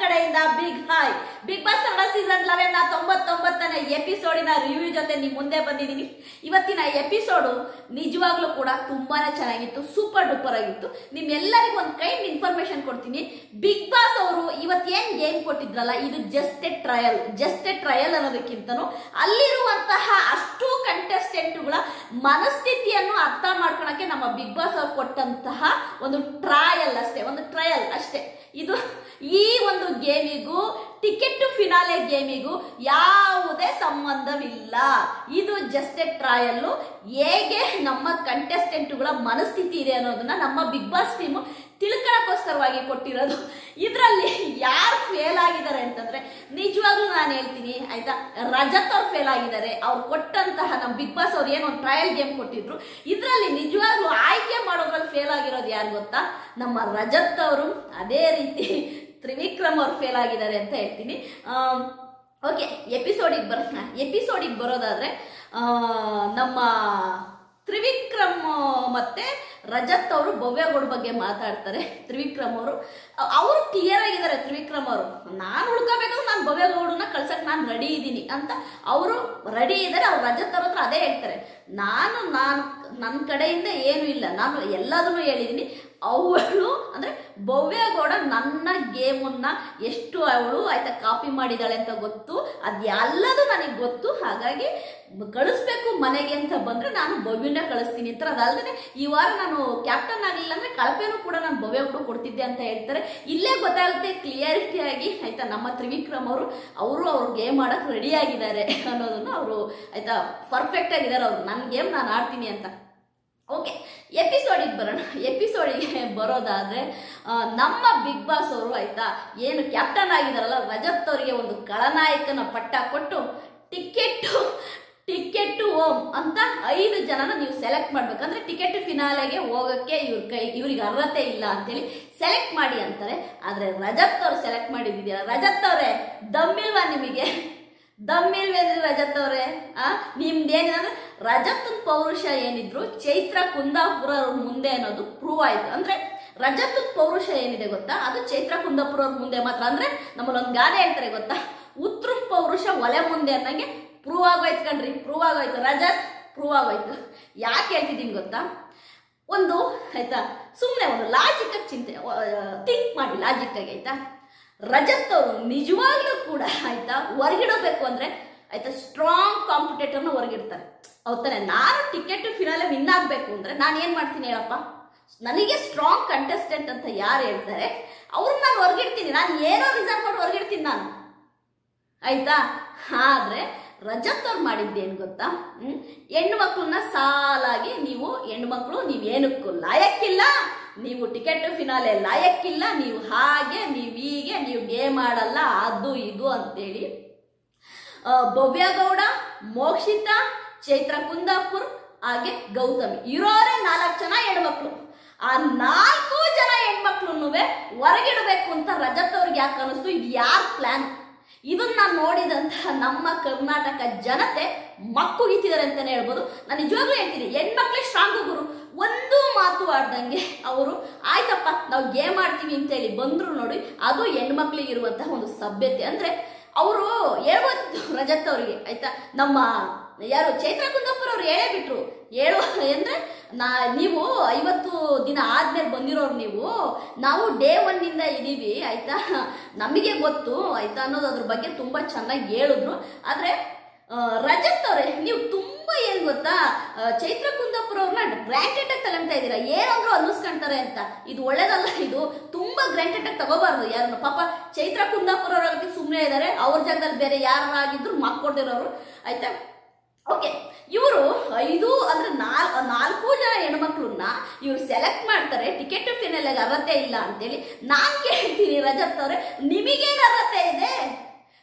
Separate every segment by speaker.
Speaker 1: ಕಡೆಯಿಂದ big hi. Big boss Kannada season 11 ನ 99ನೇ ಎಪಿಸೋಡಿನ review ಜೊತೆ ನಿಮ್ ಮುಂದೆ ಬಂದಿದ್ದೀನಿ. ಇವತ್ತಿನ ಎಪಿಸೋಡು ನಿಜವಾಗ್ಲೂ ಕೂಡ ತುಂಬಾನೇ ಚೆನ್ನಾಗಿತ್ತು, ಸೂಪರ್ ಡೂಪರ್ ಆಗಿತ್ತು. ನಿಮ್ಮೆಲ್ಲರಿಗೂ ಒಂದು ಕೈಂಡ್ ಇನ್ಫಾರ್ಮೇಶನ್ ಕೊಡ್ತೀನಿ. ಬಿಗ್ ಬಾಸ್ ಅವರು ಇವತ್ತೇನ್ ಗೇಮ್ ಕೊಟ್ಟಿದ್ರಲ್ಲ, ಇದು ಜಸ್ಟ್ ಎ ಟ್ರಯಲ್ ಅನ್ನೋದಕ್ಕಿಂತನೂ ಅಲ್ಲಿರುವಂತಹ ಅಷ್ಟು ಕಂಟೆಸ್ಟೆಂಟ್ಗಳ ಮನಸ್ಥಿತಿಯನ್ನು ಅರ್ಥ ಮಾಡ್ಕೊಳಕ್ಕೆ ನಮ್ಮ ಬಿಗ್ ಬಾಸ್ ಅವ್ರು ಕೊಟ್ಟಂತಹ ಒಂದು ಟ್ರಯಲ್ ಅಷ್ಟೇ. ಇದು ಈ ಒಂದು ಗೇಮಿಗೂ ಟಿಕೆಟ್ ಟು ಫಿನಾಲೆ ಗೇಮಿಗೂ ಯಾವುದೇ ಸಂಬಂಧವಿಲ್ಲ. ಇದು ಜಸ್ಟ್ ಎ ಟ್ರಯಲ್. ಹೇಗೆ ನಮ್ಮ ಕಂಟೆಸ್ಟೆಂಟ್ಗಳ ಮನಸ್ಥಿತಿ ಇದೆ ಅನ್ನೋದನ್ನ ನಮ್ಮ ಬಿಗ್ ಬಾಸ್ ಟೀಮು ತಿಳ್ಕೊಳಕ್ಕೋಸ್ಕರವಾಗಿ ಕೊಟ್ಟಿರೋದು. ಇದರಲ್ಲಿ ಯಾರು ಫೇಲ್ ಆಗಿದ್ದಾರೆ ಅಂತಂದ್ರೆ ನಿಜವಾಗ್ಲೂ ನಾನು ಹೇಳ್ತೀನಿ ಆಯ್ತಾ, ರಜತ್ ಅವ್ರು ಫೇಲ್ ಆಗಿದ್ದಾರೆ. ಅವ್ರು ಕೊಟ್ಟಂತಹ ನಮ್ಮ ಬಿಗ್ ಬಾಸ್ ಅವ್ರು ಏನೋ ಒಂದು ಟ್ರಯಲ್ ಗೇಮ್ ಕೊಟ್ಟಿದ್ರು, ಇದರಲ್ಲಿ ನಿಜವಾಗ್ಲೂ ಆಯ್ಕೆ ಮಾಡೋದ್ರಲ್ಲಿ ಫೇಲ್ ಆಗಿರೋದು ಯಾರು ಗೊತ್ತಾ? ನಮ್ಮ ರಜತ್ ಅವರು. ಅದೇ ರೀತಿ ತ್ರಿವಿಕ್ರಮ್ ಅವ್ರು ಫೇಲ್ ಆಗಿದ್ದಾರೆ ಅಂತ ಹೇಳ್ತೀನಿ. ಓಕೆ, ಎಪಿಸೋಡಿಗೆ ಬರೋದಾದ್ರೆ ನಮ್ಮ ತ್ರಿವಿಕ್ರಮ್ ಮತ್ತೆ ರಜತ್ ಅವರು ಭವ್ಯಗೌಡ ಬಗ್ಗೆ ಮಾತಾಡ್ತಾರೆ. ತ್ರಿವಿಕ್ರಮ್ ಅವರು ಕ್ಲಿಯರ್ ಆಗಿದ್ದಾರೆ. ತ್ರಿವಿಕ್ರಮ್ ಅವರು, ನಾನು ಉಳ್ಕೋಬೇಕಾದ್ರೆ ನಾನು ಭವ್ಯಗೌಡನ ಕಳ್ಸಕ್ ನಾನು ರೆಡಿ ಇದ್ದೀನಿ ಅಂತ ಅವರು ರೆಡಿ ಇದ್ದಾರೆ. ಅವ್ರು ರಜತ್ ಅವ್ರ ಹತ್ರ ಅದೇ ಹೇಳ್ತಾರೆ, ನಾನು ನನ್ನ ಕಡೆಯಿಂದ ಏನು ಇಲ್ಲ, ನಾನು ಎಲ್ಲದನ್ನು ಹೇಳಿದ್ದೀನಿ. ಅವಳು ಅಂದ್ರೆ ಭವ್ಯಗೌಡ ನನ್ನ ಗೇಮನ್ನ ಎಷ್ಟು ಅವಳು ಆಯ್ತಾ ಕಾಪಿ ಮಾಡಿದಾಳೆ ಅಂತ ಗೊತ್ತು, ಅದೆಲ್ಲದು ನನಗೆ ಗೊತ್ತು. ಹಾಗಾಗಿ ಕಳಿಸ್ಬೇಕು ಮನೆಗೆ ಅಂತ ಬಂದ್ರೆ ನಾನು ಭವ್ಯನ ಕಳಿಸ್ತೀನಿ ಅಂತ. ಅದಲ್ಲದೆ ಈ ವಾರ ನಾನು ಕ್ಯಾಪ್ಟನ್ ಆಗಲಿಲ್ಲ ಅಂದ್ರೆ ಕಳಪೆನೂ ಕೂಡ ನಾನು ಭವ್ಯಗೌಡ ಕೊಡ್ತಿದ್ದೆ ಅಂತ ಹೇಳ್ತಾರೆ. ಇಲ್ಲೇ ಗೊತ್ತಾಗುತ್ತೆ ಕ್ಲಿಯರಿಟಿ ಆಗಿ ಆಯ್ತಾ, ನಮ್ಮ ತ್ರಿವಿಕ್ರಮ್ ಅವರು ಗೇಮ್ ಆಡಕ್ ರೆಡಿ ಆಗಿದ್ದಾರೆ ಅನ್ನೋದನ್ನು ಅವರು ಆಯ್ತಾ ಪರ್ಫೆಕ್ಟ್ ಆಗಿದ್ದಾರೆ. ಅವ್ರು ನನ್ನ ಗೇಮ್ ನಾನು ಆಡ್ತೀನಿ ಅಂತ. ಓಕೆ, ಎಪಿಸೋಡಿಗೆ ಬರೋದಾದ್ರೆ ನಮ್ಮ ಬಿಗ್ ಬಾಸ್ ಅವರು ಆಯ್ತಾ ಏನು ಕ್ಯಾಪ್ಟನ್ ಆಗಿದಾರಲ್ಲ ರಜತ್ ಅವರಿಗೆ ಒಂದು ಖಳನಾಯಕನ ಪಟ್ಟ ಕೊಟ್ಟು ಟಿಕೆಟ್ ಹೋಮ್ ಅಂತ 5 ಜನನ ನೀವು ಸೆಲೆಕ್ಟ್ ಮಾಡ್ಬೇಕಂದ್ರೆ ಟಿಕೆಟ್ ಫಿನಾಲೆಗೆ ಹೋಗಕ್ಕೆ ಇವ್ರಿಗೆ ಅರ್ಹತೆ ಇಲ್ಲ ಅಂತೇಳಿ ಸೆಲೆಕ್ಟ್ ಮಾಡಿ ಅಂತಾರೆ. ಆದ್ರೆ ರಜತ್ ಅವ್ರು ಸೆಲೆಕ್ಟ್ ಮಾಡಿದ್ದೀರಾ? ರಜತ್ ಅವರೇ ದಮ್ಮಿಲ್ವಾ ನಿಮಗೆ? ದಮ್ಮಿಲ್ವೇನ್ರಿ ರಜತ್ ಅವರೇ? ನಿಮ್ದೇನಿದೆ ರಜತ್ ಪೌರುಷ ಏನಿದ್ರು ಚೈತ್ರ ಕುಂದಾಪುರ ಅವ್ರ ಮುಂದೆ ಅನ್ನೋದು ಪ್ರೂವ್ ಆಯ್ತು. ಅಂದ್ರೆ ರಜತ್ ಪೌರುಷ ಏನಿದೆ ಗೊತ್ತಾ, ಅದು ಚೈತ್ರ ಕುಂದಾಪುರ ಅವ್ರ ಮುಂದೆ ಮಾತ್ರ. ಅಂದ್ರೆ ನಮ್ಮಲ್ಲೊಂದು ಗಾದೆ ಹೇಳ್ತಾರೆ ಗೊತ್ತಾ, ಉತ್ತರ ಪೌರುಷ ಒಲೆ ಮುಂದೆ ಅನ್ನಂಗೆ ಪ್ರೂವ್ ಆಗೋಯ್ತು ಕಣ್ರಿ, ಪ್ರೂವ್ ಆಗೋಯ್ತು. ರಜತ್ ಪ್ರೂವ್ ಆಗೋಯ್ತು. ಯಾಕೆ ಹೇಳ್ತಿದ್ದೀನಿ ಗೊತ್ತಾ, ಒಂದು ಆಯ್ತಾ ಸುಮ್ಮನೆ ಒಂದು ಲಾಜಿಕ್ ಥಿಂಕ್ ಮಾಡಿ ಲಾಜಿಕ್ ಆಗಿ ಆಯ್ತಾ. ರಜತ್ ಅವರು ನಿಜವಾಗ್ಲೂ ಕೂಡ ಆಯ್ತಾ ಹೊರಗಿಡಬೇಕು ಅಂದ್ರೆ ಆಯ್ತಾ ಸ್ಟ್ರಾಂಗ್ ಕಾಂಪಿಟೇಟರ್ನ ಹೊರಗಿಡ್ತಾರೆ. ಹೌದಾನೆ? ನಾನು ಟಿಕೆಟ್ ಫಿನಾಲೆ ವಿನ್ ಆಗ್ಬೇಕು ಅಂದ್ರೆ ನಾನು ಏನ್ ಮಾಡ್ತೀನಿ ಹೇಳಪ್ಪ, ನನಗೆ ಸ್ಟ್ರಾಂಗ್ ಕಂಟೆಸ್ಟೆಂಟ್ ಅಂತ ಯಾರು ಹೇಳ್ತಾರೆ ಅವ್ರನ್ನ ನಾನು ಹೊರಗಿಡ್ತೀನಿ. ನಾನು ಏನೋ ರೀಸನ್ ಕೊಟ್ಟು ಹೊರಗಿಡ್ತೀನಿ ನಾನು, ಆಯ್ತಾ. ಆದ್ರೆ ರಜತ್ ಅವ್ರು ಮಾಡಿದ್ದೇನು ಗೊತ್ತಾ, ಹೆಣ್ಣು ಮಕ್ಕಳನ್ನ ಸಾಲಾಗಿ ನೀವು ಏನಕ್ಕೂ ಲಾಯಕ್ಕಿಲ್ಲ, ನೀವು ಟಿಕೆಟ್ ಫಿನಾಲೆ ಲಾಯಕ್ಕಿಲ್ಲ, ನೀವು ಹಾಗೆ ನೀವು ಹೀಗೆ ನೀವು ಗೇಮ್ ಆಡಲ್ಲ, ಅದು ಇದು ಅಂತೇಳಿ ಭವ್ಯಗೌಡ, ಮೋಕ್ಷಿತಾ, ಚೈತ್ರ ಕುಂದಾಪುರ್ ಹಾಗೆ ಗೌತಮಿ ಇರೋರೇ 4 ಜನ ಹೆಣ್ಮಕ್ಳು. ಆ 4 ಜನ ಹೆಣ್ಮಕ್ಳು ಹೊರಗಿಡಬೇಕು ಅಂತ ರಜತ್ ಅವ್ರಿಗೆ ಯಾಕೆ ಅನಿಸ್ತು? ಇದು ಯಾರ ಪ್ಲಾನ್? ಇದನ್ನ ನೋಡಿದಂತಹ ನಮ್ಮ ಕರ್ನಾಟಕ ಜನತೆ ಮಕ್ಕುಗಿತಿದ್ದಾರೆ ಅಂತಾನೆ ಹೇಳ್ಬೋದು. ನಾನು ನಿಜವಾಗ್ಲೂ ಹೇಳ್ತೀನಿ, ಹೆಣ್ಮಕ್ಳೇ ಸ್ಟ್ರಾಂಗ್ ಗುರು. ಒಂದು ಮಾತು ಆಡ್ದಂಗೆ ಅವರು ಆಯ್ತಪ್ಪ ನಾವು ಗೇಮ್ ಆಡ್ತೀವಿ ಅಂತೇಳಿ ಬಂದ್ರು ನೋಡಿ, ಅದು ಹೆಣ್ಮಕ್ಳಿಗೆ ಇರುವಂತಹ ಒಂದು ಸಭ್ಯತೆ. ಅಂದ್ರೆ ಅವರು ಹೇಳ್ಬೋದು ರಜತ್ ಅವರಿಗೆ ಆಯ್ತಾ, ನಮ್ಮ ಯಾರು ಚೈತ್ರ ಕುಂದಾಪುರ ಅವ್ರು ಹೇಳೇ ಬಿಟ್ರು. ಅಂದ್ರೆ ನೀವು 50 ದಿನ ಆದ್ಮೇಲೆ ಬಂದಿರೋರು ನಾವು ಡೇ 1 ಇಂದ ಇದೀವಿ ಆಯ್ತಾ, ನಮಗೆ ಗೊತ್ತು ಆಯ್ತಾ ಅನ್ನೋದು ಅದ್ರ ಬಗ್ಗೆ ತುಂಬಾ ಚೆನ್ನಾಗಿ ಹೇಳಿದ್ರು. ಆದ್ರೆ ರಜತ್ ಅವರೇ ನೀವು ತುಂಬಾ ಏನ್ ಗೊತ್ತಾ, ಚೈತ್ರ ಕುಂದಾಪುರ ಅವ್ರನ್ನ ಗ್ರಾಂಟೆಡ್ ಆಗಿ ತಗೊಂತಾ ಇದ್ದೀರಾ. ಏನಂದ್ರು ಅನ್ನಿಸ್ಕೊಂತಾರೆ ಅಂತ. ಇದು ಒಳ್ಳೇದಲ್ಲ, ಇದು ತುಂಬಾ ಗ್ರಾಂಟೆಡ್ ಆಗಿ ತಗೋಬಾರ್ದು ಯಾರನ್ನ. ಪಾಪ ಚೈತ್ರ ಕುಂದಾಪುರ ಅವ್ರ ಸುಮ್ಮನೆ ಇದ್ದಾರೆ, ಅವ್ರ ಜಾಗದಲ್ಲಿ ಬೇರೆ ಯಾರಾಗಿದ್ರು ಮಾಡ್ಕೊಡ್ದಿರೋರು ಆಯ್ತಾ. ಓಕೆ, ಇವರು 5 ಅಂದ್ರೆ 4 ಜನ ಹೆಣ್ಮಕ್ಳನ್ನ ಇವ್ರು ಸೆಲೆಕ್ಟ್ ಮಾಡ್ತಾರೆ. ಟಿಕೆಟ್ ಫಿನಾಲೆಗೆ ಅರ್ಹತೆ ಇಲ್ಲ ಅಂತೇಳಿ ನಾನ್ ಕೇಳ್ತೀನಿ ರಜತ್ ಅವ್ರೆ, ನಿಮಗೇನು ಅರ್ಹತೆ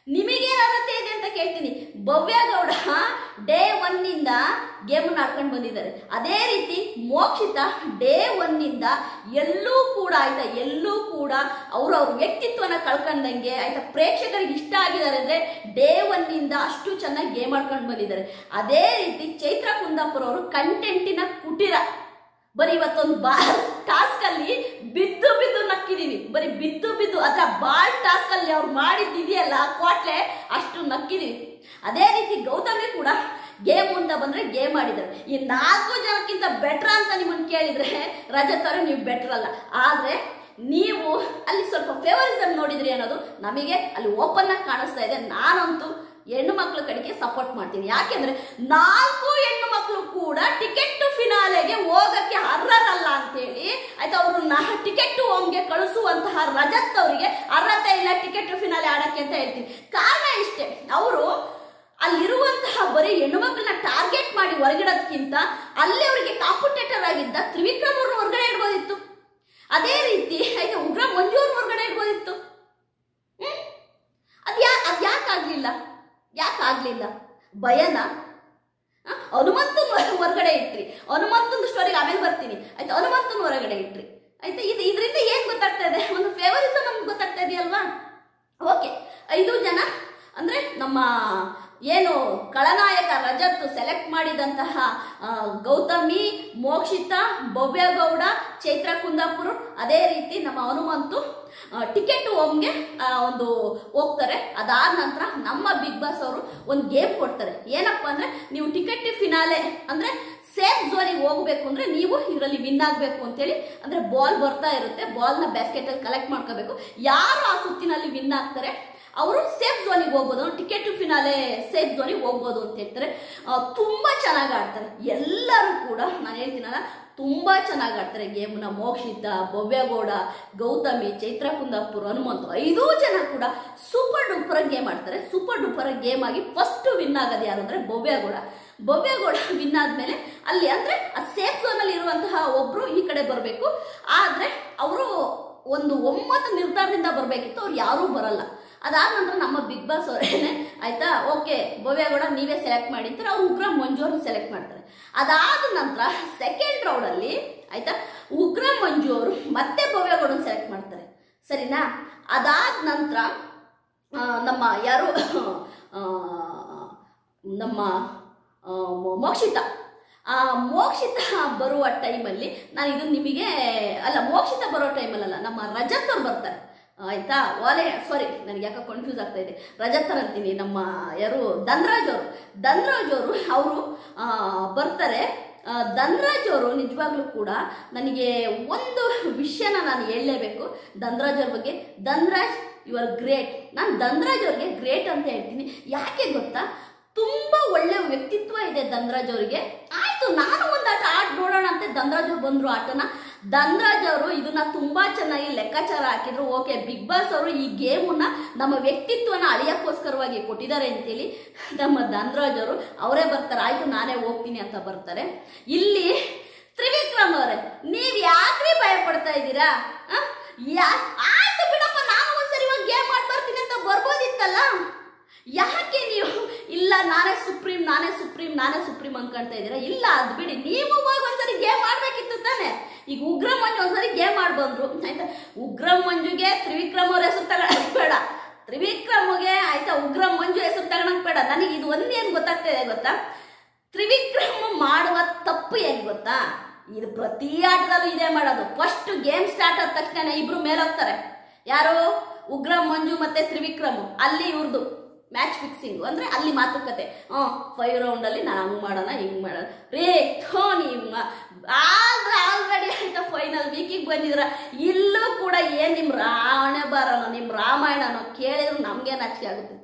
Speaker 1: ಇದೆ ಅಂತ ಕೇಳ್ತೀನಿ. ಭವ್ಯಗೌಡ ಡೇ 1 ಇಂದ ಗೇಮ್ ಆಡ್ಕೊಂಡು ಬಂದಿದ್ದಾರೆ. ಅದೇ ರೀತಿ ಮೋಕ್ಷಿತಾ ಡೇ 1 ಇಂದ ಎಲ್ಲೂ ಕೂಡ ಅವ್ರ ವ್ಯಕ್ತಿತ್ವನ ಕಳ್ಕೊಂಡಂಗೆ ಆಯ್ತಾ ಪ್ರೇಕ್ಷಕರಿಗೆ ಇಷ್ಟ ಆಗಿದ್ದಾರೆ. ಅಂದ್ರೆ ಡೇ 1 ಇಂದ ಅಷ್ಟು ಚೆನ್ನಾಗಿ ಗೇಮ್ ಆಡ್ಕೊಂಡು ಬಂದಿದ್ದಾರೆ. ಅದೇ ರೀತಿ ಚೈತ್ರ ಕುಂದಾಪುರ ಅವರು ಕಂಟೆಂಟಿನ ಕುಟೀರ. ಬರೀ ಇವತ್ತೊಂದು ಟಾಸ್ಕ್ ಅಲ್ಲಿ ಬಿದ್ದು ನಕ್ಕಿದೀವಿ, ಬರೀ ಬಿದ್ದು ಅದ್ರ ಬಾಲ್ ಟಾಸ್ಕ್ ಅಲ್ಲಿ ಅವ್ರು ಮಾಡಿದ್ದಿದೆಯಲ್ಲ ಕ್ವಾಟ್ಲೆ ಅಷ್ಟು ನಕ್ಕಿದೀವಿ. ಅದೇ ರೀತಿ ಗೌತಮಿ ಕೂಡ ಗೇಮ್ ಅಂತ ಬಂದ್ರೆ ಗೇಮ್ ಆಡಿದ್ದಾರೆ. ಈ 4 ಜನಕ್ಕಿಂತ ಬೆಟ್ರ ಅಂತ ನಿಮ್ಮನ್ನು ಕೇಳಿದ್ರೆ ರಜತ್ ಅವರೇ ನೀವು ಬೆಟ್ರ್ ಅಲ್ಲ. ಆದ್ರೆ ನೀವು ಅಲ್ಲಿ ಸ್ವಲ್ಪ ಫೇವರಿಸಮ್ ನೋಡಿದ್ರಿ ಅನ್ನೋದು ನಮಗೆ ಅಲ್ಲಿ ಓಪನ್ ಆಗಿ ಕಾಣಿಸ್ತಾ ಇದೆ. ನಾನಂತೂ ಹೆಣ್ಣು ಮಕ್ಕಳ ಕಡೆಗೆ ಸಪೋರ್ಟ್ ಮಾಡ್ತೀನಿ. ಯಾಕೆಂದ್ರೆ 4 ಹೆಣ್ಣು ಮಕ್ಕಳು ಕೂಡ ಟಿಕೆಟ್ ಟು ಫಿನಾಲೆಗೆ ಹೋಗಕ್ಕೆ ಅರ್ಹರಲ್ಲ ಅಂತೇಳಿ ಆಯ್ತಾ ಅವ್ರನ್ನ ಟಿಕೆಟ್ ಟು ಹೋಮ್ಗೆ ಕಳಿಸುವಂತಹ ರಜತ್ ಅವರಿಗೆ ಅರ್ಹತೆ ಇಲ್ಲ ಟಿಕೆಟ್ ಟು ಫಿನಾಲೆ ಆಡಕ್ಕೆ ಅಂತ ಹೇಳ್ತೀನಿ. ಕಾರಣ ಇಷ್ಟೇ, ಅವರು ಅಲ್ಲಿರುವಂತಹ ಬರೀ ಹೆಣ್ಣು ಮಕ್ಕಳನ್ನ ಟಾರ್ಗೆಟ್ ಮಾಡಿ ಹೊರಗಿಡೋದಕ್ಕಿಂತ ಅಲ್ಲಿ ಅವರಿಗೆ ಕಾಂಪಿಟೇಟರ್ ಆಗಿದ್ದ ತ್ರಿವಿಕ್ರಮ್ ಅವ್ರನ್ನ ಹೊರಗಡೆ ಇಡ್ಬೋದಿತ್ತು. ಅದೇ ರೀತಿ ಆಯ್ತಾ ಉಗ್ರ ಮಂಜು ಅವ್ರ ಹೊರಗಡೆ ಇಡ್ಬೋದಿತ್ತು. ಯಾಕಾಗ್ಲಿಲ್ಲ ಭಯನ? ಹನುಮಂತನ್ ಹೊರಗಡೆ ಇಟ್ರಿ, ಹನುಮಂತನ ಸ್ಟೋರಿಗೆ ಆಮೇಲೆ ಬರ್ತೀನಿ ಆಯ್ತಾ. ಹನುಮಂತನ ಹೊರಗಡೆ ಇಟ್ರಿ ಆಯ್ತಾ. ಇದರಿಂದ ಏನ್ ಗೊತ್ತಾಗ್ತಾ ಇದೆ? ಒಂದು ಫೇವರಿಸಮ್ ಅಂತ ಗೊತ್ತಾಗ್ತಾ ಇದೆಯಲ್ವಾ? ಓಕೆ, 5 ಜನ ಅಂದ್ರೆ ನಮ್ಮ ಏನು ಖಳನಾಯಕ ರಜತ್ ಸೆಲೆಕ್ಟ್ ಮಾಡಿದಂತಹ ಗೌತಮಿ, ಮೋಕ್ಷಿತಾ, ಭವ್ಯಗೌಡ, ಚೈತ್ರ ಕುಂದಾಪುರ, ಅದೇ ರೀತಿ ನಮ್ಮ ಹನುಮಂತು ಟಿಕೆಟ್ ಹೋಮ್ಗೆ ಒಂದು ಹೋಗ್ತಾರೆ. ಅದಾದ ನಂತರ ನಮ್ಮ ಬಿಗ್ ಬಾಸ್ ಅವರು ಒಂದು ಗೇಮ್ ಕೊಡ್ತಾರೆ. ಏನಪ್ಪಾ ಅಂದ್ರೆ ನೀವು ಟಿಕೆಟ್ ಫಿನಾಲೆ ಅಂದ್ರೆ ಸೇಫ್ ಝೋನಿಗೆ ಹೋಗ್ಬೇಕು ಅಂದ್ರೆ ನೀವು ಇದರಲ್ಲಿ ವಿನ್ ಆಗ್ಬೇಕು ಅಂತೇಳಿ, ಅಂದ್ರೆ ಬಾಲ್ ಬರ್ತಾ ಇರುತ್ತೆ, ಬಾಲ್ನ ಬ್ಯಾಸ್ಕೆಟ್ ಅಲ್ಲಿ ಕಲೆಕ್ಟ್ ಮಾಡ್ಕೋಬೇಕು. ಯಾರು ಆ ಸುತ್ತಿನಲ್ಲಿ ವಿನ್ ಆಗ್ತಾರೆ ಅವರು ಸೇಫ್ ಝೋನಿಗೆ ಹೋಗ್ಬೋದು, ಟಿಕೆಟ್ ಟು ಫಿನಾಲೆ ಸೇಫ್ ಝೋನಿಗೆ ಹೋಗ್ಬೋದು ಅಂತ ಹೇಳ್ತಾರೆ. ತುಂಬಾ ಚೆನ್ನಾಗಿ ಆಡ್ತಾರೆ ಎಲ್ಲರೂ ಕೂಡ. ನಾನು ಹೇಳ್ತೀನಲ್ಲ, ತುಂಬಾ ಚೆನ್ನಾಗಿ ಆಡ್ತಾರೆ ಗೇಮ್ನ. ಮೋಕ್ಷಿತಾ, ಭವ್ಯಗೌಡ, ಗೌತಮಿ, ಚೈತ್ರ ಕುಂದಾಪುರ, ಹನುಮಂತು 5 ಜನ ಕೂಡ ಸೂಪರ್ ಡೂಪರ್ ಗೇಮ್ ಆಡ್ತಾರೆ. ಸೂಪರ್ ಡೂಪರ್ ಗೇಮ್ ಆಗಿ ಫಸ್ಟ್ ವಿನ್ ಆಗೋದು ಯಾರು ಅಂದ್ರೆ ಭವ್ಯಗೌಡ ವಿನ್ ಆದ್ಮೇಲೆ ಅಲ್ಲಿ ಅಂದ್ರೆ ಆ ಸೇಫ್ ಝೋನ್ ಅಲ್ಲಿ ಇರುವಂತಹ ಒಬ್ರು ಈ ಕಡೆ ಬರಬೇಕು. ಆದ್ರೆ ಅವರು ಒಂದು 9 ನಿರ್ಧಾರದಿಂದ ಬರಬೇಕಿತ್ತು, ಅವ್ರು ಯಾರೂ ಬರಲ್ಲ. ಅದಾದ ನಂತರ ನಮ್ಮ ಬಿಗ್ ಬಾಸ್ ಅವರೇನೆ ಆಯ್ತಾ, ಓಕೆ ಭವ್ಯಗೌಡ ನೀವೇ ಸೆಲೆಕ್ಟ್ ಮಾಡಿರ್ತಾರೆ, ಅವ್ರು ಉಗ್ರ ಮಂಜು ಅವ್ರನ್ನ ಸೆಲೆಕ್ಟ್ ಮಾಡ್ತಾರೆ. ಅದಾದ ನಂತರ ಸೆಕೆಂಡ್ ರೌಂಡ್ ಅಲ್ಲಿ ಆಯ್ತಾ ಉಗ್ರ ಮಂಜು ಅವರು ಮತ್ತೆ ಭವ್ಯಗೌಡನ ಸೆಲೆಕ್ಟ್ ಮಾಡ್ತಾರೆ, ಸರಿನಾ. ಅದಾದ ನಂತರ ನಮ್ಮ ಯಾರು ನಮ್ಮ ಮೋಕ್ಷಿತಾ ಬರುವ ಟೈಮಲ್ಲಿ ನಾನು ಇದು ನಿಮಗೆ ಅಲ್ಲ, ಮೋಕ್ಷಿತಾ ಬರೋ ಟೈಮಲ್ಲ, ನಮ್ಮ ರಜತ್ ಅವ್ರು ಬರ್ತಾರೆ ಆಯ್ತಾ. ನನಗೆ ಯಾಕೆ ಕನ್ಫ್ಯೂಸ್ ಆಗ್ತಾ ಇದೆ, ರಜತ್ ಅಂತೀನಿ, ನಮ್ಮ ಯಾರು ಧನ್ರಾಜ್ ಅವರು ಅವರು ಬರ್ತಾರೆ. ಧನ್ರಾಜ್ ಅವರು ನಿಜವಾಗ್ಲೂ ಕೂಡ ನನಗೆ ಒಂದು ವಿಷಯನ ನಾನು ಹೇಳಲೇಬೇಕು ಧನ್ರಾಜ್ ಅವ್ರ ಬಗ್ಗೆ. Dhanraj you are great. ನಾನು ಧನ್ರಾಜ್ ಅವ್ರಿಗೆ ಗ್ರೇಟ್ ಅಂತ ಹೇಳ್ತೀನಿ. ಯಾಕೆ ಗೊತ್ತಾ, ತುಂಬಾ ಒಳ್ಳೆ ವ್ಯಕ್ತಿತ್ವ ಇದೆ ಧನ್ರಾಜ್ ಅವರಿಗೆ. ಆಯ್ತು, ನಾನು ಒಂದು ಆಟ ಆಡ್ ನೋಡೋಣ ಅಂತ ಧನ್ರಾಜ್ ಅವ್ರು ಬಂದ್ರು ಆಟನ. ಧನ್ರಾಜ್ ಅವರು ಇದನ್ನ ತುಂಬಾ ಚೆನ್ನಾಗಿ ಲೆಕ್ಕಾಚಾರ ಹಾಕಿದ್ರು. ಓಕೆ, ಬಿಗ್ ಬಾಸ್ ಅವರು ಈ ಗೇಮನ್ನ ನಮ್ಮ ವ್ಯಕ್ತಿತ್ವನ ಅಳಿಯಕ್ಕೋಸ್ಕರವಾಗಿ ಕೊಟ್ಟಿದ್ದಾರೆ ಅಂತೇಳಿ ನಮ್ಮ ಧನ್ರಾಜ್ ಅವರು ಅವರೇ ಬರ್ತಾರೆ. ಆಯ್ತು ನಾನೇ ಹೋಗ್ತೀನಿ ಅಂತ ಬರ್ತಾರೆ. ಇಲ್ಲಿ ತ್ರಿವಿಕ್ರಮ್ ಅವರೇ, ನೀವ್ ಯಾಕ್ರಿ ಭಯ ಪಡ್ತಾ ಇದ್ದೀರಾ? ಆಯ್ತು ಬಿಡಪ್ಪ, ನಾನು ಒಂದ್ಸರಿ ಗೇಮ್ ಆಡ್ ಬರ್ತೀನಿ ಅಂತ ಬರ್ಬೋದಿತ್ತಲ್ಲ. ಯಾಕೆ ನೀವು ಇಲ್ಲ ನಾನೇ ಸುಪ್ರೀಂ ಅನ್ಕೊಳ್ತಾ ಇದ್ದೀರಾ? ಇಲ್ಲ, ಅದು ಬಿಡಿ, ನೀವು ಹೋಗಿ ಒಂದ್ಸರಿ ಗೇಮ್ ಆಡ್ಬೇಕಿತ್ತು ತಾನೆ. ಈಗ ಉಗ್ರ ಮಂಜು ಒಂದ್ಸರಿ ಗೇಮ್ ಆಡ್ ಬಂದ್ರು ಆಯ್ತಾ. ಉಗ್ರ ಮಂಜುಗೆ ತ್ರಿವಿಕ್ರಮ್ ಅವ್ರ ಹೆಸರು ತಗೊಳಕ್ ಬೇಡ, ತ್ರಿವಿಕ್ರಮ್ಗೆ ಆಯ್ತಾ ಉಗ್ರ ಮಂಜು ಹೆಸರು ತಗೊಳಕ್ ಬೇಡ. ನನಗೆ ಇದು ಒಂದೇನು ಗೊತ್ತಾಗ್ತಾ ಇದೆ ಗೊತ್ತಾ, ತ್ರಿವಿಕ್ರಮ್ ಮಾಡುವ ತಪ್ಪು ಏನ್ ಗೊತ್ತಾ, ಇದು ಪ್ರತಿ ಆಟದಲ್ಲೂ ಇದೇ ಮಾಡೋದು. ಫಸ್ಟ್ ಗೇಮ್ ಸ್ಟಾರ್ಟ್ ಆದ ತಕ್ಷಣ ಇಬ್ರು ಮೇಲೋಗ್ತಾರೆ. ಯಾರು? ಉಗ್ರ ಮಂಜು ಮತ್ತೆ ತ್ರಿವಿಕ್ರಮ್. ಅಲ್ಲಿ ಇವ್ರದ್ದು ಮ್ಯಾಚ್ ಫಿಕ್ಸಿಂಗ್ ಅಂದ್ರೆ ಅಲ್ಲಿ ಮಾತುಕತೆ. 5 ರೌಂಡ್ ಅಲ್ಲಿ ನಾನು ಹಂಗ್ ಮಾಡೋಣ ಹಿಂಗ್ ಮಾಡೋಣ ರೇ ಆಲ್ರೆಡಿ ಆಯ್ತಾ ಫೈನಲ್ ವೀಕಿಗೆ ಬಂದಿದ್ರ. ಇಲ್ಲೂ ಕೂಡ ಏನ್ ನಿಮ್ ರಾವಣೆ ಬರೋಣ, ನಿಮ್ ರಾಮಾಯಣನೋ ಕೇಳಿದ್ರು ನಮ್ಗೆ ನಾಚಿಕೆ ಆಗುತ್ತೆ.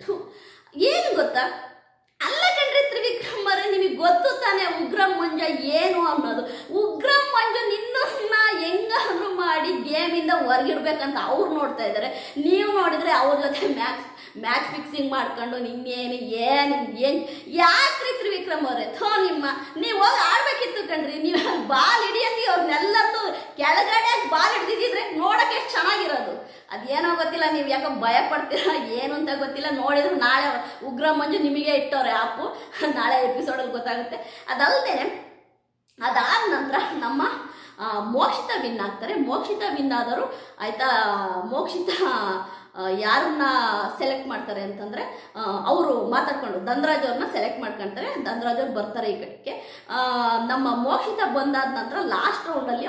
Speaker 1: ಏನು ಗೊತ್ತಾ, ಅಲ್ಲ ಕಣ್ರಿ ತ್ರಿವಿಕ್ರಮ್ ಅವರೇ, ನಿಮಗೆ ಗೊತ್ತು ತಾನೆ ಉಗ್ರ ಮಂಜ ಏನು ಅನ್ನೋದು. ಉಗ್ರ ಮಂಜ ನಿನ್ನ ಹೆಂಗಾದ್ರೂ ಮಾಡಿ ಗೇಮಿಂದ ಹೊರಗಿಡ್ಬೇಕಂತ ಅವ್ರು ನೋಡ್ತಾ ಇದ್ದಾರೆ. ನೀವು ನೋಡಿದ್ರೆ ಅವ್ರ ಜೊತೆ ಮ್ಯಾಚ್ ಫಿಕ್ಸಿಂಗ್ ಮಾಡ್ಕೊಂಡು ಏನ್ ಯಾಕ್ರಿ ತ್ರಿವಿಕ್ರಮ್ ಅವರೇ, ನೀವು ಹೋಗಿ ಆಡ್ಬೇಕಿತ್ತು ಕಣ್ರಿ. ನೀವು ಬಾಲ್ ಹಿಡಿಯಕ್ಕೆ ಅವ್ರನ್ನೆಲ್ಲರೂ ಕೆಳಗಡೆ ಬಾಲ್ ಹಿಡ್ದಿದ್ರೆ ನೋಡಕ್ಕೆ ಎಷ್ಟು ಚೆನ್ನಾಗಿರೋದು. ಅದೇನೋ ಗೊತ್ತಿಲ್ಲ, ನೀವು ಯಾಕೆ ಭಯ ಪಡ್ತೀರಾ ಏನು ಅಂತ ಗೊತ್ತಿಲ್ಲ. ನೋಡಿದ್ರು ನಾಳೆ ಉಗ್ರ ಮಂಜು ನಿಮಗೆ ಇಟ್ಟವ್ರೆ ಆಪು, ನಾಳೆ ಎಪಿಸೋಡಲ್ಲಿ ಗೊತ್ತಾಗುತ್ತೆ. ಅದಲ್ಲದೆ ಅದಾದ ನಂತರ ನಮ್ಮ ಮೋಕ್ಷಿತಾ ವಿನ್ ಆಗ್ತಾರೆ. ಮೋಕ್ಷಿತಾ ವಿನ್ ಆದರು ಆಯ್ತಾ. ಮೋಕ್ಷಿತಾ ಯಾರನ್ನ ಸೆಲೆಕ್ಟ್ ಮಾಡ್ತಾರೆ ಅಂತಂದ್ರೆ ಅವರು ಮಾತಾಡ್ಕೊಂಡು ಧನ್ರಾಜ್ ಅವ್ರನ್ನ ಸೆಲೆಕ್ಟ್ ಮಾಡ್ಕೊಂತಾರೆ. ಧನ್ರಾಜ್ ಅವ್ರು ಬರ್ತಾರೆ ಈ ಕಡೆಗೆ. ನಮ್ಮ ಮೋಕ್ಷಿತಾ ಬಂದಾದ ನಂತರ ಲಾಸ್ಟ್ ರೌಂಡ್ ಅಲ್ಲಿ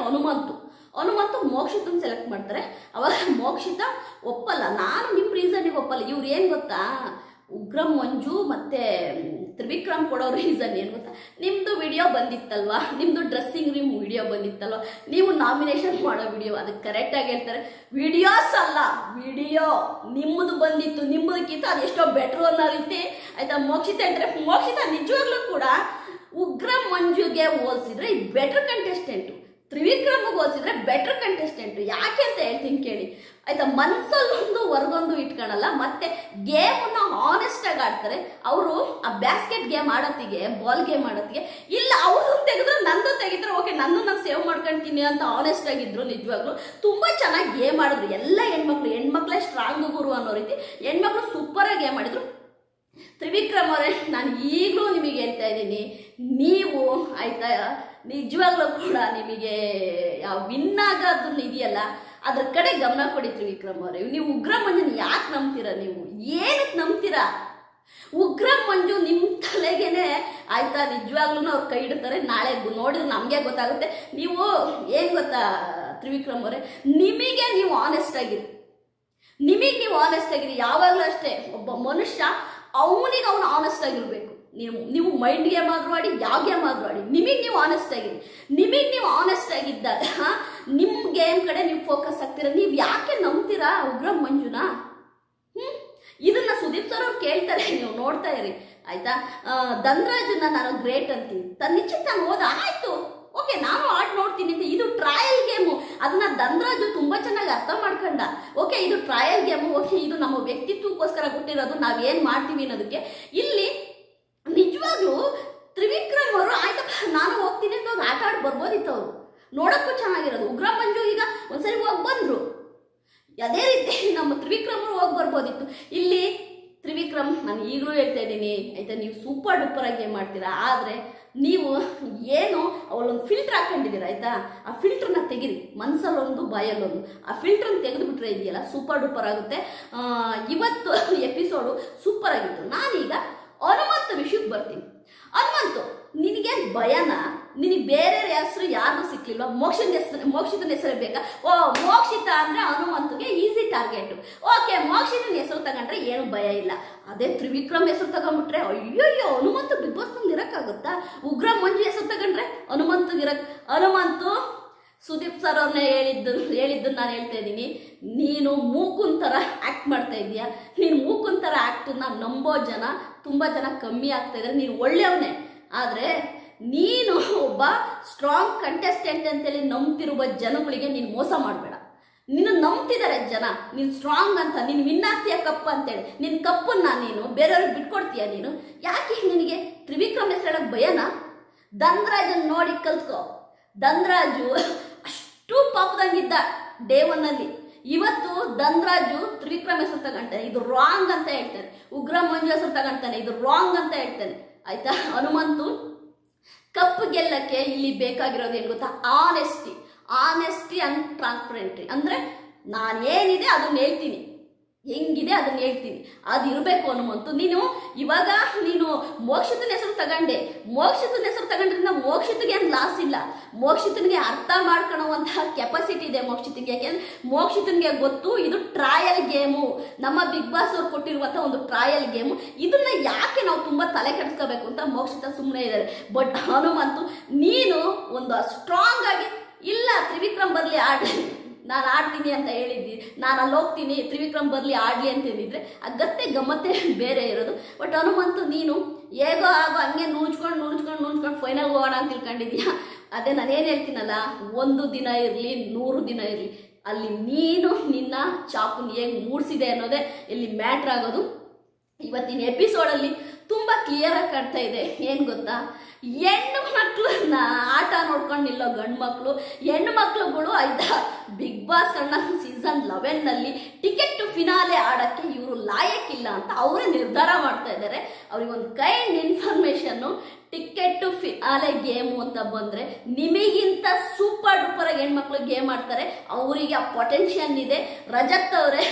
Speaker 1: ಹನುಮಂತು ಮೋಕ್ಷಿತನ ಸೆಲೆಕ್ಟ್ ಮಾಡ್ತಾರೆ. ಅವಾಗ ಮೋಕ್ಷಿತ ಒಪ್ಪಲ್ಲ, ನಾನು ನಿಮ್ಮ ರೀಸನ್ಗೆ ಒಪ್ಪಲ್ಲ. ಇವ್ರು ಏನು ಗೊತ್ತಾ, ಉಗ್ರಂ ಮಂಜು ಮತ್ತು ತ್ರಿವಿಕ್ರಮ್ ಕೊಡೋ ರೀಸನ್ ಏನು ಗೊತ್ತಾ, ನಿಮ್ಮದು ವಿಡಿಯೋ ಬಂದಿತ್ತಲ್ವಾ, ನಿಮ್ಮದು ಡ್ರೆಸ್ಸಿಂಗ್ ರೂಮ್ ವಿಡಿಯೋ ಬಂದಿತ್ತಲ್ವ, ನೀವು ನಾಮಿನೇಷನ್ ಮಾಡೋ ವಿಡಿಯೋ, ಅದಕ್ಕೆ ಕರೆಕ್ಟಾಗಿ ಹೇಳ್ತಾರೆ ವಿಡಿಯೋಸ್ ಅಲ್ಲ, ವಿಡಿಯೋ ನಿಮ್ಮದು ಬಂದಿತ್ತು, ನಿಮ್ಮದಕ್ಕಿಂತ ಅದೆಷ್ಟೋ ಬೆಟ್ರು ಅನ್ನೋ ರೀತಿ ಆಯಿತಾ. ಮೋಕ್ಷಿತ ಹೇಳ್ತಾರೆ, ಮೋಕ್ಷಿತ ನಿಜವಾಗ್ಲೂ ಕೂಡ ಉಗ್ರಂ ಮಂಜುಗೆ ಹೋಲಿಸಿದ್ರೆ ಇದು ಬೆಟರ್ ಕಂಟೆಸ್ಟೆಂಟು, ತ್ರಿವಿಕ್ರಮ್ಗೆ ಹೋಲಿಸಿದ್ರೆ ಬೆಟರ್ ಕಂಟೆಸ್ಟೆಂಟು. ಯಾಕೆ ಅಂತ ಹೇಳ್ತೀನಿ ಕೇಳಿ ಆಯ್ತಾ. ಮನ್ಸಲ್ಲೊಂದು ಹೊರಗೊಂದು ಇಟ್ಕೊಳಲ್ಲ, ಮತ್ತೆ ಗೇಮನ್ನ ಆನೆಸ್ಟ್ ಆಗಿ ಆಡ್ತಾರೆ. ಅವರು ಆ ಬ್ಯಾಸ್ಕೆಟ್ ಗೇಮ್ ಆಡೋತ್ತಿಗೆ, ಬಾಲ್ ಗೇಮ್ ಆಡೋತ್ತಿಗೆ ಇಲ್ಲ ಅವ್ರು ತೆಗೆದ್ರೆ ನಂದು ತೆಗಿದ್ರೆ ಓಕೆ, ನಂದು ನಾನು ಸೇವ್ ಮಾಡ್ಕೊಳ್ತೀನಿ ಅಂತ ಆನೆಸ್ಟ್ ಆಗಿದ್ರು. ನಿಜವಾಗ್ಲು ತುಂಬಾ ಚೆನ್ನಾಗಿ ಗೇಮ್ ಆಡಿದ್ರು ಎಲ್ಲ ಹೆಣ್ಮಕ್ಳೇ ಸ್ಟ್ರಾಂಗ್ ಗುರು ಅನ್ನೋ ರೀತಿ ಹೆಣ್ಮಕ್ಳು ಸೂಪರ್ ಆಗಿ ಗೇಮ್ ಆಡಿದ್ರು. ತ್ರಿವಿಕ್ರಮ್ ಅವರೇ, ನಾನು ಈಗಲೂ ನಿಮಗೆ ಹೇಳ್ತಾ ಇದ್ದೀನಿ, ನೀವು ಆಯ್ತಾ ನಿಜವಾಗ್ಲೂ ಕೂಡ ನಿಮಗೆ ವಿನ್ ಆಗೋದನ್ನ ಇದೆಯಲ್ಲ ಅದ್ರ ಕಡೆ ಗಮನ ಕೊಡಿ ತ್ರಿವಿಕ್ರಮ್ ಅವರೇ. ನೀವು ಉಗ್ರಂ ಮಂಜುನ ಯಾಕೆ ನಂಬ್ತೀರಾ, ನೀವು ಏನಕ್ಕೆ ನಂಬ್ತೀರಾ? ಉಗ್ರಂ ಮಂಜು ನಿಮ್ಮ ತಲೆಗೇನೆ ಆಯ್ತಾ ನಿಜವಾಗ್ಲೂ ಅವ್ರು ಕೈ ಇಡ್ತಾರೆ. ನಾಳೆ ನೋಡಿದ್ರೆ ನಮಗೆ ಗೊತ್ತಾಗುತ್ತೆ. ನೀವು ಏನು ಗೊತ್ತಾ ತ್ರಿವಿಕ್ರಮ್ ಅವರೇ, ನಿಮಗೆ ನೀವು ಆನೆಸ್ಟ್ ಆಗಿರಿ, ನೀವು ಆನೆಸ್ಟ್ ಆಗಿರಿ. ಯಾವಾಗಲೂ ಅಷ್ಟೇ, ಒಬ್ಬ ಮನುಷ್ಯ ಅವನಿಗೆ ಅವನು ಆನೆಸ್ಟ್ ಆಗಿರ್ಬೇಕು. ನೀವು ಮೈಂಡ್ ಗೇಮ್ ಆದ್ರೂ ಆಡಿ, ಯಾವ ಗೇಮ್ ಆದ್ರೂ ಆಡಿ, ನಿಮಗೆ ನೀವು ಆನೆಸ್ಟ್ ಆಗಿರಿ. ನಿಮಗೆ ನೀವು ಆನೆಸ್ಟ್ ಆಗಿದ್ದಾಗ ನಿಮ್ಮ ಗೇಮ್ ಕಡೆ ನೀವು ಫೋಕಸ್ ಆಗ್ತೀರಾ. ನೀವು ಯಾಕೆ ನಂಬ್ತೀರಾ ಉಗ್ರಂ ಮಂಜುನ? ಇದನ್ನ ಸುದೀಪ್ ಸರ್ ಅವ್ರು ಕೇಳ್ತಾರೆ, ನೀವು ನೋಡ್ತಾ ಇರಿ ಆಯ್ತಾ. ಧನ್ರಾಜನ್ನ ನಾನು ಗ್ರೇಟ್ ಅಂತೀನಿ, ತನ್ನಿಚ್ಚಿಗೆ ನಾನು ಹೋದ ಆಯ್ತು ಓಕೆ, ನಾನು ಆಡ್ ನೋಡ್ತೀನಿ ಅಂತ. ಇದು ಟ್ರಯಲ್ ಗೇಮು, ಅದನ್ನ ಧನ್ರಾಜು ತುಂಬಾ ಚೆನ್ನಾಗಿ ಅರ್ಥ ಮಾಡ್ಕೊಂಡ. ಓಕೆ, ಇದು ಟ್ರಯಲ್ ಗೇಮು, ಓಕೆ, ಇದು ನಮ್ಮ ವ್ಯಕ್ತಿತ್ವಕ್ಕೋಸ್ಕರ ಕೊಟ್ಟಿರೋದು, ನಾವೇನ್ ಮಾಡ್ತೀವಿ ಅನ್ನೋದಕ್ಕೆ. ಇಲ್ಲಿ ನಿಜವಾಗ್ಲೂ ತ್ರಿವಿಕ್ರಮ್ ಅವರು ಆಯ್ತಪ್ಪ ನಾನು ಹೋಗ್ತೀನಿ ಅಂತ ಆಟ ಆಡಿ ಬರ್ಬೋದಿತ್ತು, ಅವರು ನೋಡಕ್ಕೂ ಚೆನ್ನಾಗಿರೋದು. ಉಗ್ರಂ ಮಂಜು ಈಗ ಒಂದ್ಸರಿ ಹೋಗಿ ಬಂದ್ರು, ಅದೇ ರೀತಿ ನಮ್ಮ ತ್ರಿವಿಕ್ರಮ್ ಅವರು ಹೋಗಿ ಬರ್ಬೋದಿತ್ತು. ಇಲ್ಲಿ ತ್ರಿವಿಕ್ರಮ್, ನಾನು ಈಗಲೂ ಹೇಳ್ತಾ ಇದ್ದೀನಿ ಆಯ್ತಾ, ನೀವು ಸೂಪರ್ ಡೂಪರ್ ಆಗಿ ಗೇಮ್ ಮಾಡ್ತೀರಾ, ಆದರೆ ನೀವು ಏನು ಅವಳೊಂದು ಫಿಲ್ಟರ್ ಹಾಕೊಂಡಿದ್ದೀರ ಆಯ್ತಾ, ಆ ಫಿಲ್ಟರ್ನ ತೆಗಿರಿ. ಮನ್ಸಲ್ಲೊಂದು ಬಾಯಲ್ಲೊಂದು, ಆ ಫಿಲ್ಟರ್ನ ತೆಗೆದುಬಿಟ್ರೆ ಇದೆಯಲ್ಲ ಸೂಪರ್ ಡೂಪರ್ ಆಗುತ್ತೆ. ಇವತ್ತು ಎಪಿಸೋಡು ಸೂಪರ್ ಆಗಿತ್ತು. ನಾನೀಗ ಹನುಮಂತ ವಿಷಯಕ್ಕೆ ಬರ್ತೀನಿ. ಹನುಮಂತು, ನಿನಗೇನು ಭಯನಾ? ನಿನಗೆ ಬೇರೆ ಹೆಸರು ಯಾರಿಗೂ ಸಿಕ್ಲಿಲ್ವಾ? ಮೋಕ್ಷಿತನ ಹೆಸರೇ ಬೇಕಾ? ಓ, ಮೋಕ್ಷಿತ ಅಂದ್ರೆ ಹನುಮಂತಗೆ ಈಸಿ ಟಾರ್ಗೆಟ್. ಓಕೆ, ಮೋಕ್ಷಿತನ ಹೆಸರು ತಗೊಂಡ್ರೆ ಏನು ಭಯ ಇಲ್ಲ. ಅದೇ ತ್ರಿವಿಕ್ರಮ್ ಹೆಸರು ತಗೊಂಡ್ಬಿಟ್ರೆ ಅಯ್ಯಯ್ಯೋ, ಹನುಮಂತ ಬಿಗ್ ಬಾಸ್ ನಲ್ಲಿ ಇರಕ್ಕಾಗುತ್ತಾ? ಉಗ್ರಂ ಮಂಜು ಹೆಸರು ತಗೊಂಡ್ರೆ ಹನುಮಂತು ಸುದೀಪ್ ಸರ್ ಅವ್ರನ್ನ ಹೇಳಿದ್ದು ನಾನು ಹೇಳ್ತಾ ಇದ್ದೀನಿ. ನೀನು ಮೂಕುನ್ ಥರ ಆ್ಯಕ್ಟ್ ಮಾಡ್ತಾ ಇದೀಯಾ. ನೀನು ಮೂಕುನ್ ಥರ ಆ್ಯಕ್ಟನ್ನ ನಂಬೋ ಜನ ತುಂಬ ಜನ ಕಮ್ಮಿ ಆಗ್ತಾ ಇದ್ದಾರೆ. ನೀನು ಒಳ್ಳೆಯವನೇ, ಆದರೆ ನೀನು ಒಬ್ಬ ಸ್ಟ್ರಾಂಗ್ ಕಂಟೆಸ್ಟೆಂಟ್ ಅಂತೇಳಿ ನಂಬ್ತಿರುವ ಜನಗಳಿಗೆ ನೀನು ಮೋಸ ಮಾಡಬೇಡ. ನೀನು ನಂಬ್ತಿದ್ದಾರೆ ಜನ, ನೀನು ಸ್ಟ್ರಾಂಗ್ ಅಂತ, ನೀನು ವಿನ್ ಆಗ್ತೀಯ ಕಪ್ ಅಂತೇಳಿ. ನಿನ್ನ ಕಪ್ಪನ್ನ ನೀನು ಬೇರೆಯವ್ರಿಗೆ ಬಿಟ್ಕೊಡ್ತೀಯ. ನೀನು ಯಾಕೆ ನಿನಗೆ ತ್ರಿವಿಕ್ರಮ್ ಹೆಸರು ಹೇಳಕ್ ಭಯನಾ? ಧನ್ರಾಜನ್ ನೋಡಿ ಕಲ್ತ್ಕೋ. ಧನ್ರಾಜು ಅಷ್ಟು ಪಾಪದಂಗಿದ್ದ ಡೇ ಒನ್ ಅಲ್ಲಿ. ಇವತ್ತು ಧನ್ರಾಜು ತ್ರಿವಿಕ್ರಮ್ ಹೆಸರು ತಗೊಂತಾನೆ, ಇದು ರಾಂಗ್ ಅಂತ ಹೇಳ್ತಾನೆ. ಉಗ್ರಂ ಮಂಜು ಹೆಸರು ತಗೊಂತಾನೆ, ಇದು ರಾಂಗ್ ಅಂತ ಹೇಳ್ತಾನೆ ಆಯ್ತಾ. ಹನುಮಂತು ಕಪ್ ಗೆಲ್ಲಕ್ಕೆ ಇಲ್ಲಿ ಬೇಕಾಗಿರೋದು ಏನು ಗೊತ್ತಾ? Honesty and transparency. ಅಂದ್ರೆ ನಾನೇನಿದೆ ಅದನ್ನ ಹೇಳ್ತೀನಿ, ಹೆಂಗಿದೆ ಅದನ್ನ ಹೇಳ್ತೀನಿ, ಅದು ಇರಬೇಕು ಹನುಮಂತು. ಇವಾಗ ನೀನು ಮೋಕ್ಷಿತನ ಹೆಸರು ತಗೊಂಡೆ, ಮೋಕ್ಷಿತನ ಹೆಸರು ತಗೊಂಡ್ರಿಂದ ಮೋಕ್ಷಿತಿಗೆ ಏನು ಲಾಸ್ ಇಲ್ಲ. ಮೋಕ್ಷಿತನಿಗೆ ಅರ್ಥ ಮಾಡ್ಕೊಳ್ಳುವಂತಹ ಕೆಪಾಸಿಟಿ ಇದೆ ಮೋಕ್ಷಿತಿಗೆ. ಯಾಕೆಂದ್ರೆ ಮೋಕ್ಷಿತನಿಗೆ ಗೊತ್ತು ಇದು ಟ್ರಯಲ್ ಗೇಮು, ನಮ್ಮ ಬಿಗ್ ಬಾಸ್ ಅವ್ರು ಕೊಟ್ಟಿರುವಂತಹ ಒಂದು ಟ್ರಯಲ್ ಗೇಮು. ಇದನ್ನ ಯಾಕೆ ನಾವು ತುಂಬಾ ತಲೆ ಕೆಡಿಸ್ಕೋಬೇಕು ಅಂತ ಮೋಕ್ಷಿತ ಸುಮ್ಮನೆ ಇದ್ದಾರೆ. ಬಟ್ ಹನುಮಂತು, ನೀನು ಒಂದು ಸ್ಟ್ರಾಂಗ್ ಆಗಿ ಇಲ್ಲ ತ್ರಿವಿಕ್ರಮ್ ಬರ್ಲಿ ಆಡ್ಲಿ, ನಾನು ಆಡ್ತೀನಿ ಅಂತ ಹೇಳಿದ್ದಿ, ನಾನು ಅಲ್ಲಿ ಹೋಗ್ತೀನಿ ತ್ರಿವಿಕ್ರಮ್ ಬರ್ಲಿ ಆಡ್ಲಿ ಅಂತ ಹೇಳಿದ್ರೆ ಅಗತ್ಯ ಗಮ್ಮತ್ತೆ ಬೇರೆ ಇರೋದು. ಬಟ್ ಹನುಮಂತು, ನೀನು ಹೇಗೋ ಆಗೋ ಹಂಗೆ ನೂಚ್ಕೊಂಡು ಫೈನಲ್ ಹೋಗೋಣ ಅಂತ ತಿಳ್ಕೊಂಡಿದ್ಯಾ. ಅದೇ ನಾನೇನು ಹೇಳ್ತೀನಲ್ಲ, 1 ದಿನ ಇರಲಿ 100 ದಿನ ಇರಲಿ, ಅಲ್ಲಿ ನೀನು ನಿನ್ನ ಚಾಪುನ್ ಹೇಗೆ ಮೂಡಿಸಿದೆ ಅನ್ನೋದೇ ಇಲ್ಲಿ ಮ್ಯಾಟ್ರ್ ಆಗೋದು. ಇವತ್ತಿನ ಎಪಿಸೋಡಲ್ಲಿ ತುಂಬ ಕ್ಲಿಯರ್ ಆಗಿ ಕಾಣ್ತಾ ಇದೆ. ಏನು ಗೊತ್ತಾ, ಹೆಣ್ಣು ಮಕ್ಕಳನ್ನ ಆಟ ನೋಡ್ಕೊಂಡು ನಿಲ್ಲೋ ಗಂಡು ಮಕ್ಕಳು, ಹೆಣ್ಣು ಮಕ್ಕಳುಗಳು ಆಯ್ತಾ ಬಿಗ್ ಬಾಸ್ ಕಣ್ಣ ಸೀಸನ್ 11ನಲ್ಲಿ ಟಿಕೆಟ್ ಟು ಫಿನಾಲೆ ಆಡೋಕ್ಕೆ ಇವರು ಲಾಯಕ್ಕಿಲ್ಲ ಅಂತ ಅವರೇ ನಿರ್ಧಾರ ಮಾಡ್ತಾ ಇದ್ದಾರೆ. ಅವ್ರಿಗೊಂದು ಕೈಂಡ್ ಇನ್ಫಾರ್ಮೇಶನ್ನು, ಟಿಕೆಟ್ ಟು ಫಿನಾಲೆ ಗೇಮು ಅಂತ ಬಂದರೆ ನಿಮಗಿಂತ ಸೂಪರ್ ಡೂಪರ್ ಆಗಿ ಹೆಣ್ಮಕ್ಳು ಗೇಮ್ ಆಡ್ತಾರೆ, ಅವರಿಗೆ ಆ ಪೊಟೆನ್ಷಿಯಲ್ ಇದೆ. ರಜತ್ ಅವರೇ,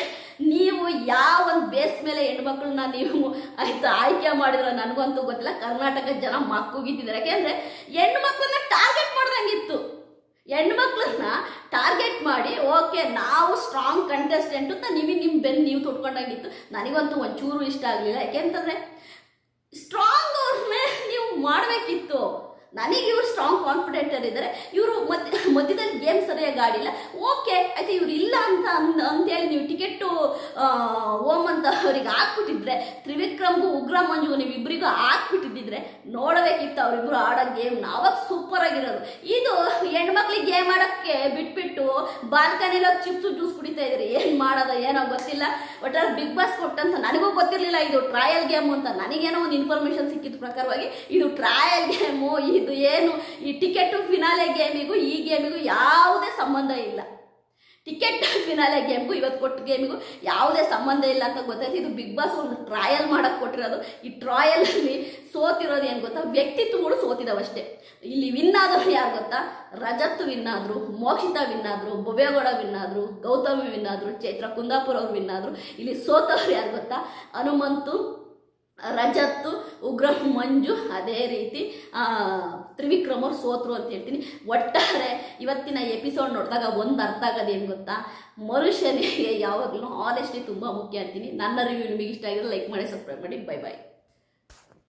Speaker 1: ನೀವು ಯಾವ ಒಂದು ಬೇಸ್ ಮೇಲೆ ಹೆಣ್ಮಕ್ಳನ್ನ ನೀವು ಆಯ್ತಾ ಆಯ್ಕೆ ಮಾಡಿರೋ ನನಗಂತೂ ಗೊತ್ತಿಲ್ಲ. ಕರ್ನಾಟಕದ ಜನ ಮಕ್ಕುಗಿದ್ದಾರೆ. ಯಾಕೆಂದ್ರೆ ಹೆಣ್ಣು ಮಕ್ಕಳನ್ನ ಟಾರ್ಗೆಟ್ ಮಾಡ್ದಂಗಿತ್ತು. ಹೆಣ್ಮಕ್ಳನ್ನ ಟಾರ್ಗೆಟ್ ಮಾಡಿ ಓಕೆ ನಾವು ಸ್ಟ್ರಾಂಗ್ ಕಂಟೆಸ್ಟೆಂಟ್ ಅಂತ ನಿಮ್ಮ ಬೆನ್ನು ನೀವು ತೊಟ್ಕೊಂಡಾಗಿತ್ತು. ನನಗಂತೂ ಒಂಚೂರು ಇಷ್ಟ ಆಗಲಿಲ್ಲ. ಯಾಕೆಂತಂದರೆ ಸ್ಟ್ರಾಂಗ್ ಅವ್ರನ್ನೇ ನೀವು ಮಾಡಬೇಕಿತ್ತು. ನನಗೆ ಇವರು ಸ್ಟ್ರಾಂಗ್ ಕಾನ್ಫಿಡೆಂಟರ್ ಇದ್ದಾರೆ, ಇವರು ಮಧ್ಯದಲ್ಲಿ ಗೇಮ್ ಸರಿಯಾಗಿ ಆಡಿಲ್ಲ, ಓಕೆ ಆಯ್ತು ಇವ್ರು ಇಲ್ಲ ಅಂತೇಳಿ ನೀವು ಟಿಕೆಟು ಓಮ್ ಅಂತ ಅವ್ರಿಗೆ ಹಾಕ್ಬಿಟ್ಟಿದ್ರೆ, ತ್ರಿವಿಕ್ರಮ್ಗೂ ಉಗ್ರ ಮಂಜು ನೀವಿಬ್ಬರಿಗೂ ಹಾಕ್ಬಿಟ್ಟಿದ್ದಿದ್ರೆ ನೋಡಬೇಕಿತ್ತು ಅವರಿಬ್ಬರು ಆಡೋ ಗೇಮ್. ಅವಾಗ ಸೂಪರ್ ಆಗಿರೋದು. ಇದು ಹೆಣ್ಮಕ್ಳಿಗೆ ಗೇಮ್ ಆಡೋಕ್ಕೆ ಬಿಟ್ಬಿಟ್ಟು ಬಾಲ್ಕನಿలో ಚಿಪ್ಸು ಜ್ಯೂಸ್ ಕುಡಿತಾ ಇದ್ರಿ. ಏನು ಮಾಡೋದು ಏನೋ ಗೊತ್ತಿಲ್ಲ. ಒಟ್ಟಾರೆ ಬಿಗ್ ಬಾಸ್ ಕೊಟ್ಟಂತ ನನಗೂ ಗೊತ್ತಿರಲಿಲ್ಲ ಇದು ಟ್ರಯಲ್ ಗೇಮು ಅಂತ. ನನಗೇನೋ ಒಂದು ಇನ್ಫಾರ್ಮೇಶನ್ ಸಿಕ್ಕಿದ ಪ್ರಕಾರವಾಗಿ ಇದು ಟ್ರಯಲ್ ಗೇಮು, ಇದು ಏನು ಈ ಟಿಕೆಟ್ ಫಿನಾಲೆ ಗೇಮಿಗೂ ಈ ಗೇಮಿಗೂ ಯಾವುದೇ ಸಂಬಂಧ ಇಲ್ಲ. ಟಿಕೆಟ್ ಫಿನಾಲೆ ಗೇಮ್ಗೂ ಇವತ್ತು ಕೊಟ್ಟ ಗೇಮಿಗೂ ಯಾವುದೇ ಸಂಬಂಧ ಇಲ್ಲ ಅಂತ ಗೊತ್ತಾಯ್ತು. ಇದು ಬಿಗ್ ಬಾಸ್ ಒಂದು ಟ್ರಯಲ್ ಮಾಡಕ್ಕೆ ಕೊಟ್ಟಿರೋದು. ಈ ಟ್ರಯಲಲ್ಲಿ ಸೋತಿರೋದು ಏನು ಗೊತ್ತಾ, ವ್ಯಕ್ತಿತ್ವಗಳು ಸೋತಿದಾವಷ್ಟೇ. ಇಲ್ಲಿ ವಿನ್ ಆದವ್ರು ಯಾರು ಗೊತ್ತಾ, ರಜತ್ ವಿನ್ ಆದರು, ಮೋಕ್ಷಿತಾ ವಿನ್ ಆದರು, ಭವ್ಯಗೌಡ ವಿನ್ ಆದರು, ಗೌತಮಿ ವಿನ್ ಆದರು, ಚೈತ್ರ ಕುಂದಾಪುರ ಅವ್ರು ವಿನ್ ಆದರು. ಇಲ್ಲಿ ಸೋತವ್ರು ಯಾರು ಗೊತ್ತಾ, ಹನುಮಂತು, ರಜತ್, ಉಗ್ರ ಮಂಜು, ಅದೇ ರೀತಿ ತ್ರಿವಿಕ್ರಮ್ ಅವ್ರು ಸೋತರು ಅಂತ ಹೇಳ್ತೀನಿ. ಒಟ್ಟಾರೆ ಇವತ್ತಿನ ಎಪಿಸೋಡ್ ನೋಡಿದಾಗ ಒಂದು ಅರ್ಥ ಆಗೋದೇನು ಗೊತ್ತಾ, ಮನುಷ್ಯನಿಗೆ ಯಾವಾಗಲೂ ಆನೆಸ್ಟಿ ತುಂಬ ಮುಖ್ಯ ಅಂತೀನಿ. ನನ್ನ ರಿವ್ಯೂ ನಿಮಗೆ ಇಷ್ಟ ಆಗಿದ್ರೆ ಲೈಕ್ ಮಾಡಿ, ಸಬ್ಸ್ಕ್ರೈಬ್ ಮಾಡಿ. ಬೈ ಬಾಯ್.